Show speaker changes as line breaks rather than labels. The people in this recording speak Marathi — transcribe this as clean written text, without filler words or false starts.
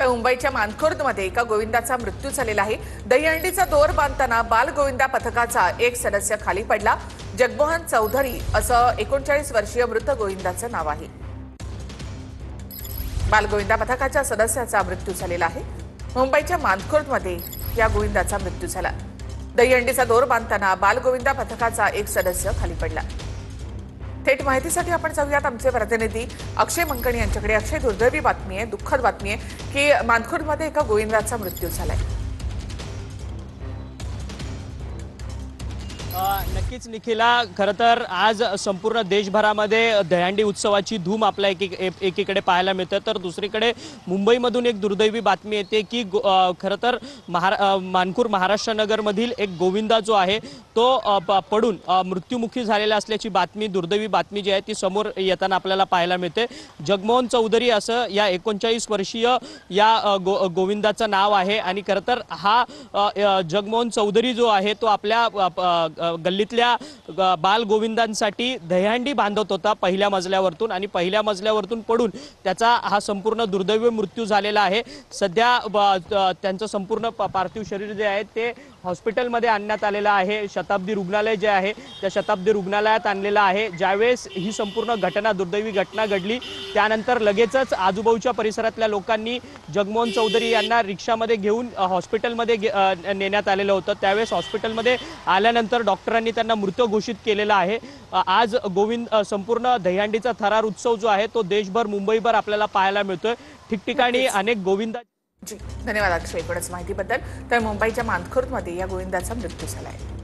तर मुंबईच्या मानखुर्दमध्ये एका गोविंदाचा मृत्यू झालेला आहे। दहीहंडीचा दोर बांधताना बाल गोविंदा पथकाचा एक सदस्य खाली पडला। जगमोहन चौधरी असं 39 वर्षीय मृत गोविंदाचं नाव आहे। बाल गोविंदा पथकाच्या सदस्याचा मृत्यू झालेला आहे। मुंबईच्या मानखुर्दमध्ये या गोविंदाचा मृत्यू झाला। दहीहंडीचा दोर बांधताना बाल गोविंदा पथकाचा एक सदस्य खाली पडला। थेट माहितीसाठी आपण जाऊयात आमचे प्रतिनिधी अक्षय मंकणी यांच्याकडे। अक्षय, दुर्दैवी बातमी आहे, दुःखद बातमी आहे की मानखुर्दमध्ये एका गोविंदाचा मृत्यू झालाय।
नक्कीच निखिला, खरं तर आज संपूर्ण देशभरामध्ये दहीहंडी उत्सवाची धूम आपल्या एकीकडे पाहायला मिळते, तर दुसरीकडे मुंबईमधून एक दुर्दैवी बातमी येते की खरं तर मानखुर्द महाराष्ट्र नगरमधील एक गोविंदा जो आहे तो पडून मृत्युमुखी झालेला असल्याची बातमी, दुर्दैवी बातमी जी आहे ती समोर येताना आपल्याला पाहायला मिळते। जगमोहन चौधरी असं या 39 वर्षीय या गोविंदाचं नाव आहे आणि खरं तर हा जगमोहन चौधरी जो आहे तो आपल्या गल्लीतल्या बाल गोविंदांसाठी दहीहंडी बांधत होता पहिल्या मजल्यावरतून, आणि पहिल्या मजल्यावरतून पडून त्याचा हा संपूर्ण दुर्दैवी मृत्यू झालेला आहे। सध्या त्यांचं संपूर्ण पार्थिव शरीर जे आहे ते हॉस्पिटलमध्ये आणण्यात आलेलं आहे। शताब्दी रुग्णालय जे आहे त्या शताब्दी रुग्णालयात आणलेलं आहे। ज्यावेळेस ही संपूर्ण घटना, दुर्दैवी घटना घडली त्यानंतर लगेचच आजूबाजूच्या परिसरातल्या लोकांनी जगमोहन चौधरी यांना रिक्षामध्ये घेऊन हॉस्पिटलमध्ये नेण्यात आलेलं होतं। त्यावेळेस हॉस्पिटलमध्ये आल्यानंतर डॉक्टरांनी त्यांना मृत घोषित केलेलं आहे। आज संपूर्ण दहीहंडीचा थरार उत्सव जो आहे तो देशभर, मुंबईभर आपल्याला पाहायला मिळतोय। ठिकठिकाणी अनेक गोविंदा।
धन्यवाद अक्षय, एवढंच माहितीबद्दल। तर मुंबईच्या मानखुर्दमध्ये या गोविंदाचा मृत्यू झालाय।